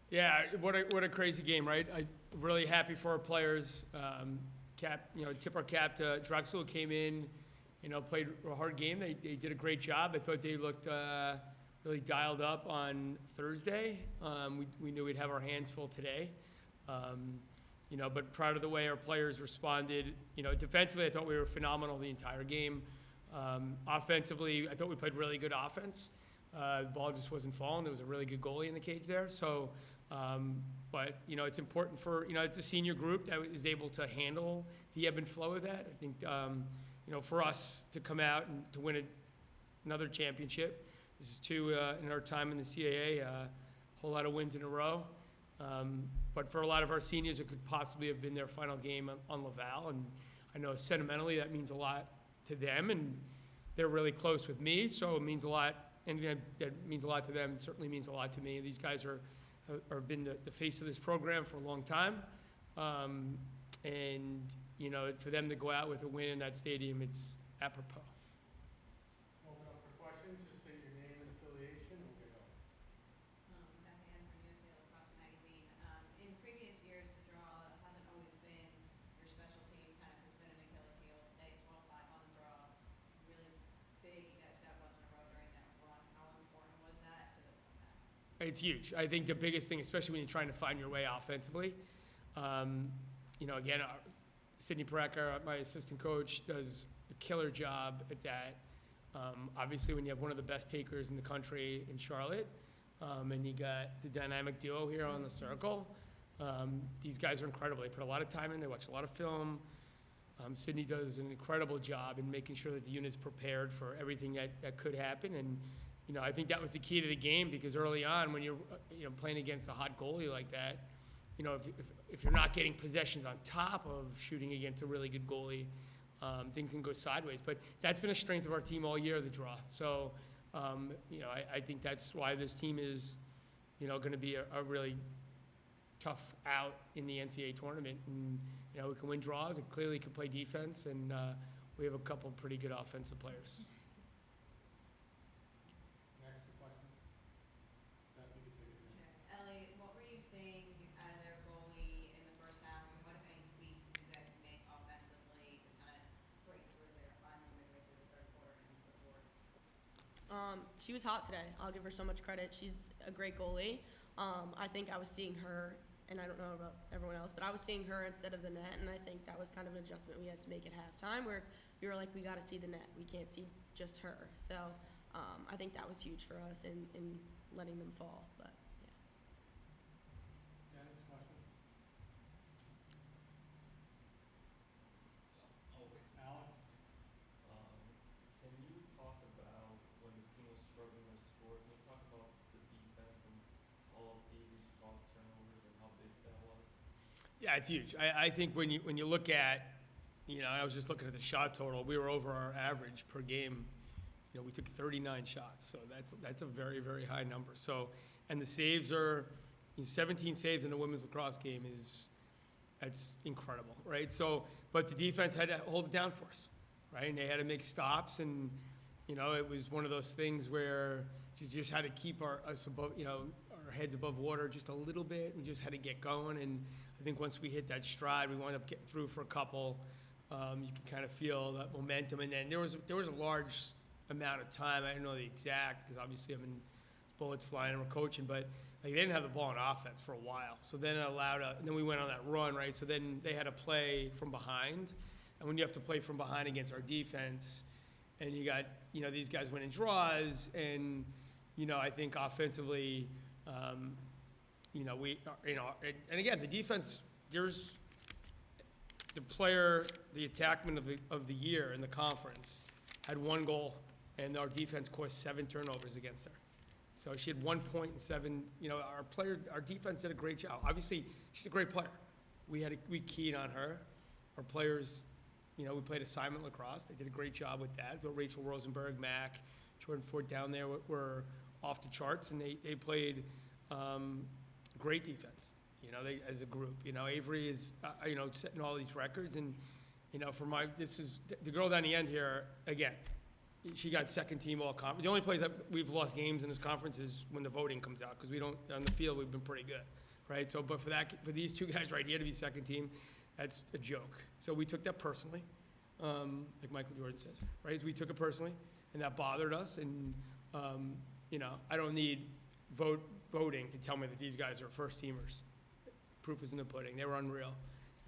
Yeah, what a crazy game, right? I'm really happy for our players. Tip our cap to Drexel, who came in, played a hard game. They did a great job. I thought they looked really dialed up on Thursday. We knew we'd have our hands full today. But proud of the way our players responded. Defensively, I thought we were phenomenal the entire game. Offensively, I thought we played really good offense. The ball just wasn't falling. There was a really good goalie in the cage there. So, it's important for, it's a senior group that is able to handle the ebb and flow of that. I think, for us to come out and to win another championship, this is two in our time in the CAA, a whole lot of wins in a row. But for a lot of our seniors, it could possibly have been their final game on Laval. And I know sentimentally that means a lot to them, and they're really close with me, so it means a lot. And that means a lot to them. It certainly means a lot to me. These guys are been the face of this program for a long time. For them to go out with a win in that stadium, it's apropos. Open up for questions. Just say your name and affiliation, and we'll get going. Diane from USA Lacrosse Magazine. In previous years, the draw hasn't always been your specialty, kind of has been an Achilles heel. Today, 12-5 on the draw. Really big. You guys got runs in a row during that run. How important was that to the comeback? It's huge. I think the biggest thing, especially when you're trying to find your way offensively, again, Sydney Pareca, my assistant coach, does a killer job at that. Obviously, when you have one of the best takers in the country in Charlotte, and you got the dynamic duo here on the circle, these guys are incredible. They put a lot of time in. They watch a lot of film. Sydney does an incredible job in making sure that the unit's prepared for everything that could happen. And, I think that was the key to the game, because early on when you're playing against a hot goalie like that, if you're not getting possessions on top of shooting against a really good goalie, things can go sideways. But that's been a strength of our team all year, the draw. So, I think that's why this team is, going to be a really tough out in the NCAA tournament. And, we can win draws and clearly can play defense, and we have a couple pretty good offensive players. Next question. Beth, you can take it now. Sure. Ellie, what were you seeing out of their goalie in the first half, and what, if any, tweaks did you guys make offensively to kind of break through there finally midway through the third quarter and into the fourth? She was hot today. I'll give her so much credit. She's a great goalie. I think I was seeing her, and I don't know about everyone else, but I was seeing her instead of the net, and I think that was kind of an adjustment we had to make at halftime, where we were like, we got to see the net. We can't see just her. So I think that was huge for us in letting them fall. But yeah. Dennis, question? Alex? Can you talk about when the team was struggling to score? Can you talk about the defense and all of Avery's cross turnovers and how big that was? Yeah, it's huge. I think when you look at, I was just looking at the shot total. We were over our average per game. We took 39 shots, so that's a very, very high number. So, and the saves are 17 saves in a women's lacrosse game that's incredible, right? So, but the defense had to hold it down for us, right? And they had to make stops, and it was one of those things where you just had to keep us above, our heads above water just a little bit. We just had to get going, and I think once we hit that stride, we wound up getting through for a couple. You could kind of feel that momentum, and then there was a large amount of time. I don't know the exact, because obviously I'm in bullets flying and we're coaching, but they didn't have the ball in offense for a while. So then and then we went on that run, right? So then they had to play from behind, and when you have to play from behind against our defense, and you got these guys winning draws, and I think offensively, and again, the defense, there's the attackman of the year in the conference had 1 goal, and our defense caused 7 turnovers against her. So she had 1 point and 7. Our defense did a great job. Obviously, she's a great player. We keyed on her. Our players, we played assignment lacrosse. They did a great job with that. So Rachel Rosenberg, Mac, Jordan Ford down there were off the charts, and they played great defense. As a group. Avery is setting all these records, and this is the girl down the end here again. she got second team all conference. The only place that we've lost games in this conference is when the voting comes out, because we don't, on the field, we've been pretty good, right? So, but for these two guys right here to be second team, that's a joke. So we took that personally, like Michael Jordan says, right? So we took it personally, and that bothered us. And I don't need voting to tell me that these guys are first teamers. Proof is in the pudding. They were unreal.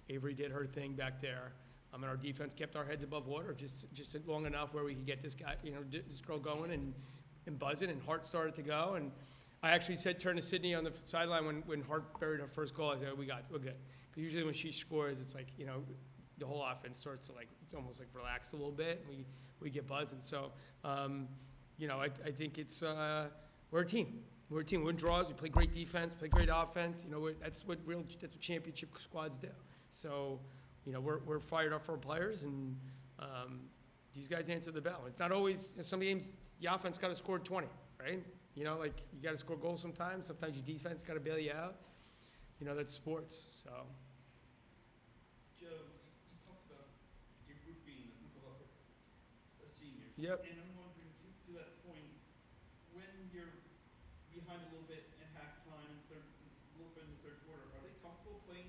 Avery did her thing back there. And our defense kept our heads above water just long enough where we could get this guy, this girl going and buzzing, and Hart started to go. And I actually turned to Sydney on the sideline when Hart buried her first goal. I said, we're good. Because usually when she scores, it's like, the whole offense starts to it's almost like relax a little bit, and we get buzzing. So, I think it's, we're a team. We're a team. We win draws. We play great defense, play great offense. That's what championship squads do. So, we're fired up for our players, and these guys answer the bell. It's not always, some games, the offense got to score 20, right? You got to score goals sometimes. Sometimes your defense got to bail you out. That's sports, so. Joe, you talked about your group being a group of upper seniors. Yep. And I'm wondering, to that point, when you're behind a little bit at halftime, a little bit in the third quarter, are they comfortable playing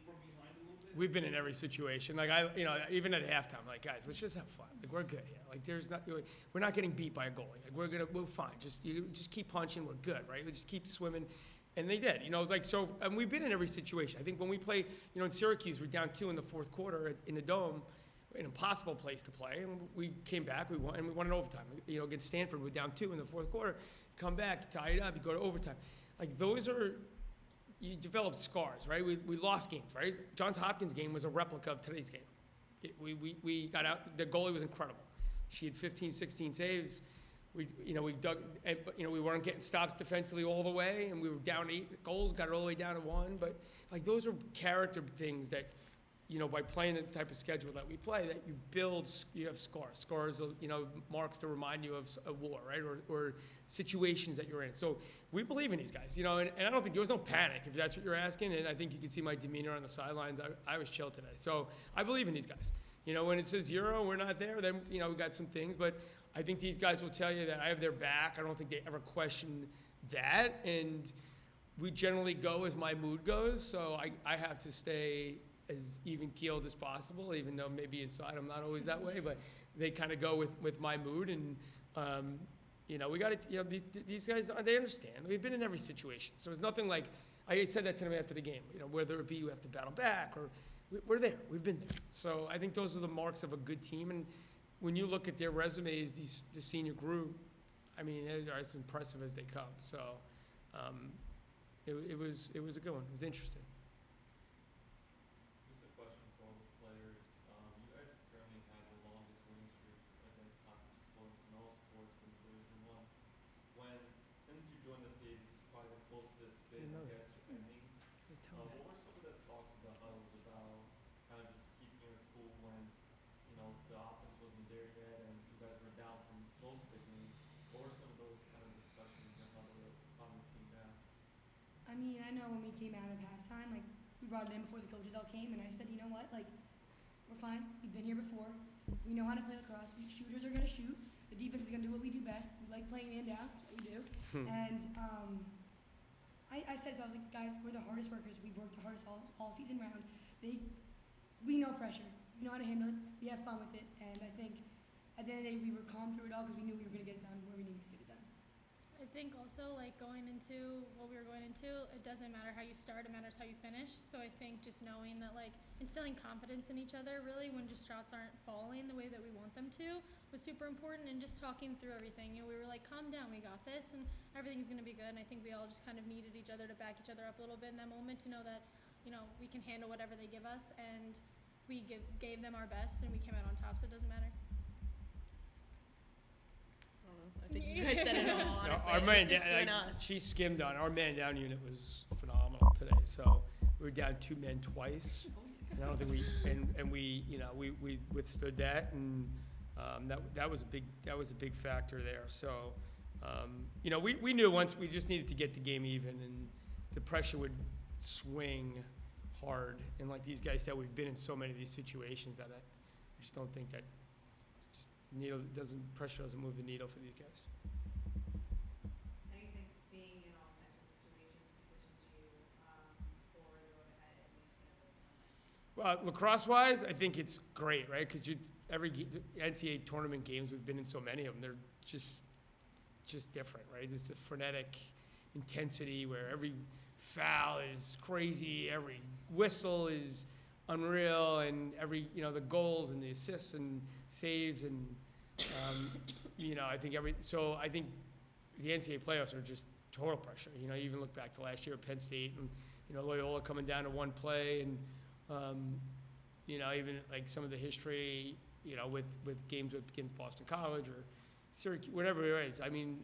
from behind a little bit? We've been in every situation. Even at halftime, guys, let's just have fun. We're good here. We're not getting beat by a goalie. We're fine. Just keep punching. We're good, right? We just keep swimming. And they did. And we've been in every situation. I think when we play, in Syracuse, we're down 2 in the fourth quarter in the Dome, an impossible place to play. And we came back, we won, and we won in overtime. Against Stanford, we're down 2 in the fourth quarter. Come back, tie it up, you go to overtime. Those are, you develop scars, right? We lost games, right? Johns Hopkins game was a replica of today's game. We got out, the goalie was incredible. She had 15, 16 saves. We dug, but we weren't getting stops defensively all the way, and we were down 8 goals, got it all the way down to 1. But those are character things that, by playing the type of schedule that we play, that you build, you have scars. Scars, marks to remind you of a war, right, or situations that you're in. So we believe in these guys, and I don't think there was no panic, if that's what you're asking. And I think you can see my demeanor on the sidelines. I was chill today. So I believe in these guys. When it says 0, we're not there. Then we got some things, but I think these guys will tell you that I have their back. I don't think they ever question that. And we generally go as my mood goes. So I have to stay as even-keeled as possible, even though maybe inside I'm not always that way. But they kind of go with my mood. And, we got to, these guys, they understand. We've been in every situation. So it's nothing like, I said that to them after the game, whether it be you have to battle back or we're there. We've been there. So I think those are the marks of a good team. And when you look at their resumes, the senior group, they're as impressive as they come. So it was a good one. It was interesting. Just a question for all the players. You guys currently have the longest winning streak against conference opponents in all sports in Division I. Since you joined the seed, this is probably the closest it's been, I guess, to ending. What were some of the talks of the huddles about kind of just keeping your cool when, the offense wasn't there yet and you guys were down from most of the game? What were some of those kind of discussions and how to calm the team down? I know when we came out of halftime, we brought it in before the coaches all came, and I said, you know what, we're fine. We've been here before. We know how to play lacrosse. Shooters are going to shoot. The defense is going to do what we do best. We like playing man down. That's what we do. And I said, I was like, guys, we're the hardest workers. We've worked the hardest all season round. We know pressure. We know how to handle it. We have fun with it. And I think at the end of the day, we were calm through it all because we knew we were going to get it done where we needed to get it done. I think also going into what we were going into, it doesn't matter how you start, it matters how you finish. So I think just knowing that instilling confidence in each other really when just shots aren't falling the way that we want them to was super important, and just talking through everything. We were calm down, we got this, and everything's going to be good. And I think we all just kind of needed each other to back each other up a little bit in that moment to know that, we can handle whatever they give us, and we gave them our best, and we came out on top, so it doesn't matter. I think you guys said it all, honestly. Our man just doing down, us. she skimmed on. Our man down unit was phenomenal today. So we were down 2 men twice. And I don't think we withstood that, and that was a big factor there. So we knew once we just needed to get the game even, and the pressure would swing hard. And like these guys said, we've been in so many of these situations that I just don't think that pressure doesn't move the needle for these guys. How do you think being in all types of situations positions you for the road ahead in the NCAA tournament? Well, lacrosse-wise, I think it's great, right? Because NCAA tournament games, we've been in so many of them, they're just different, right? There's the frenetic intensity where every foul is crazy, every whistle is unreal, and every, the goals and the assists and saves and, I think I think the NCAA playoffs are just total pressure. You even look back to last year at Penn State and, Loyola coming down to one play and, even like some of the history, with games against Boston College or Syracuse, whatever it is. I mean,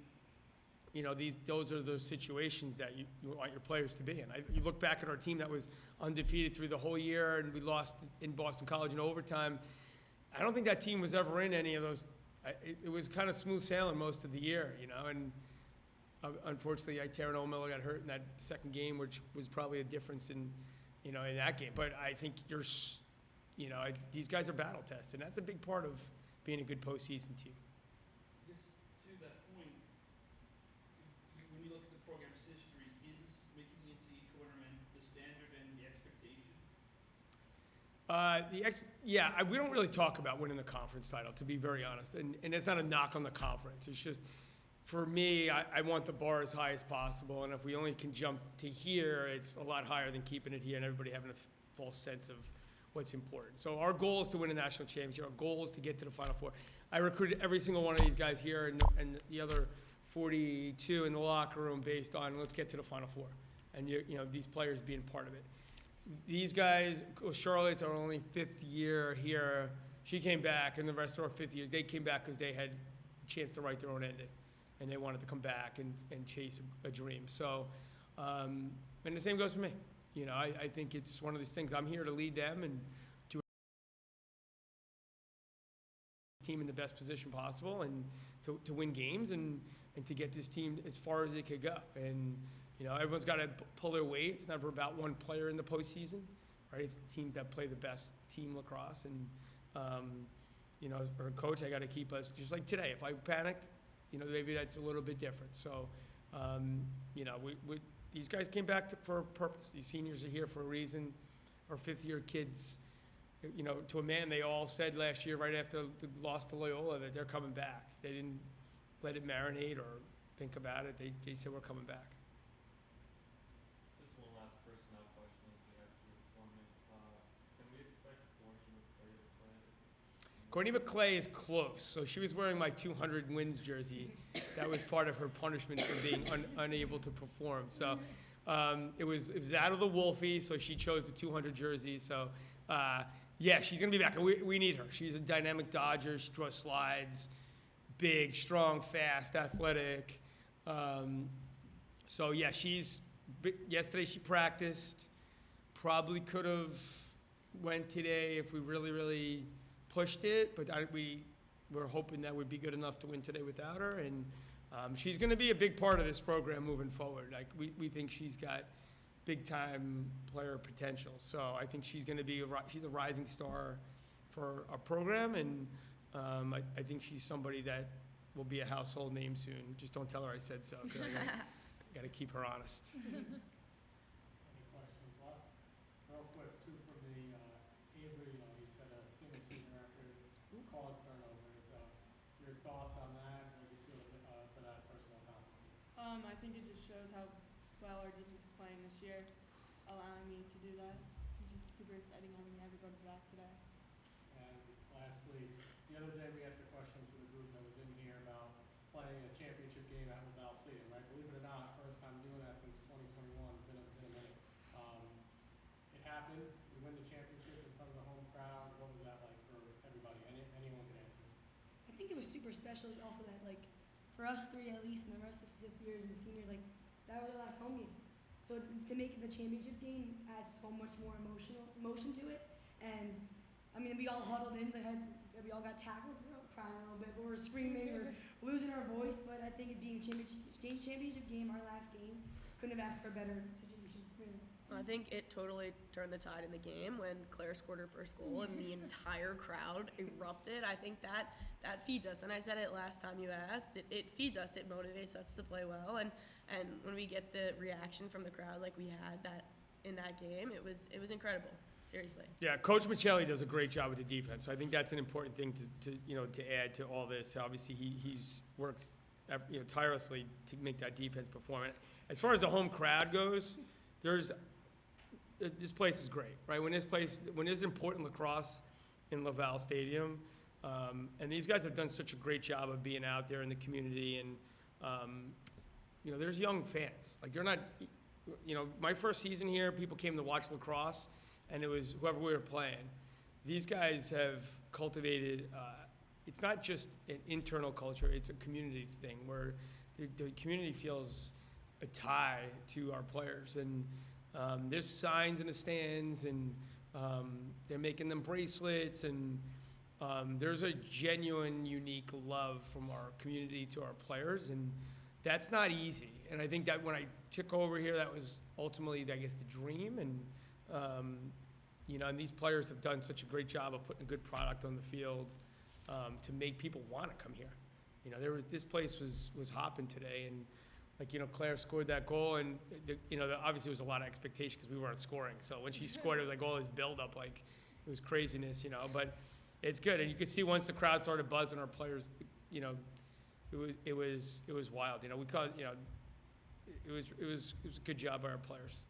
those are those situations that you want your players to be in. You look back at our team that was undefeated through the whole year and we lost in Boston College in overtime. I don't think that team was ever in any of those. It was kind of smooth sailing most of the year, and unfortunately, Taron O'Miller got hurt in that second game, which was probably a difference in that game. But I think these guys are battle tested, and that's a big part of being a good postseason team. I guess to that point, when you look at the program's history, is making the NCAA tournament the standard and the expectation? We don't really talk about winning the conference title, to be very honest. And it's not a knock on the conference. It's just, for me, I want the bar as high as possible. And if we only can jump to here, it's a lot higher than keeping it here and everybody having a false sense of what's important. So our goal is to win a national championship. Our goal is to get to the Final Four. I recruited every single one of these guys here and the other 42 in the locker room based on let's get to the Final Four. And these players being part of it. These guys, Charlotte's our only fifth year here. She came back, and the rest of our fifth years, they came back because they had a chance to write their own ending. And they wanted to come back and chase a dream. So, and the same goes for me. I think it's one of these things. I'm here to lead them and to team in the best position possible and to win games and to get this team as far as it could go. And, everyone's got to pull their weight. It's never about one player in the postseason, right? It's the teams that play the best team lacrosse. And, as a coach, I got to keep us, just like today, if I panicked, maybe that's a little bit different. So, these guys came back for a purpose. These seniors are here for a reason. Our fifth-year kids, to a man, they all said last year, right after the loss to Loyola, that they're coming back. They didn't let it marinate or think about it. They said, we're coming back. Just one last personnel question at the actual tournament. Can we expect Courtney McClay to play? Courtney McClay is close. So she was wearing my 200 wins jersey. That was part of her punishment for being unable to perform. So it was out of the Wolfie, so she chose the 200 jersey. So, she's going to be back. We need her. She's a dynamic dodger. She draws slides. Big, strong, fast, athletic. Yesterday she practiced. Probably could have went today if we really, really pushed it, but we're hoping that would be good enough to win today without her. And she's going to be a big part of this program moving forward. Like we think she's got big-time player potential. So I think she's going to be she's a rising star for our program, and I think she's somebody that will be a household name soon. Just don't tell her I said so, 'cause I got to keep her honest. Any questions left? Real quick, two from the Avery, he set a single season record, caused turnovers. Your thoughts on that? What do you feel for that personal accomplishment? I think it just shows how well our defense is playing this year, allowing me to do that. It's just super exciting having everybody back today. And lastly, the other day we asked a question to the group that was in here about playing a championship game at Val Stadium, right? Believe it or not, first time doing that since 2021, been a minute. It happened, we win the championship in front of the home crowd. What was that like for everybody? Anyone can answer. I think it was super special also that, for us three at least, and the rest of fifth years and seniors, that was our last home game. So to make it the championship game adds so much more emotion to it. And, we all huddled in, we all got tackled, we were all crying a little bit, but we were screaming, we're losing our voice. But I think it being a championship game, our last game, couldn't have asked for a better situation, really. I think it totally turned the tide in the game when Claire scored her first goal and the entire crowd erupted. I think that feeds us. And I said it last time you asked. It feeds us. It motivates us to play well. And when we get the reaction from the crowd like we had that in that game, it was incredible. Seriously. Yeah, Coach Michelli does a great job with the defense. So I think that's an important thing to add to all this. Obviously, he's works tirelessly to make that defense perform. As far as the home crowd goes, this place is great, right? When there's important lacrosse in Laval Stadium, and these guys have done such a great job of being out there in the community, and there's young fans. Like they're not, my first season here, people came to watch lacrosse, and it was whoever we were playing. These guys have cultivated. It's not just an internal culture; it's a community thing where the community feels a tie to our players, and there's signs in the stands, and they're making them bracelets, and there's a genuine, unique love from our community to our players, and that's not easy. And I think that when I took over here, that was ultimately, I guess, the dream, and and these players have done such a great job of putting a good product on the field to make people want to come here. This place was hopping today, and Claire scored that goal, and obviously there was a lot of expectation because we weren't scoring. So when she scored, it was like all this build-up, like it was craziness, But it's good, and you could see once the crowd started buzzing, our players, it was wild. We called, it was a good job by our players.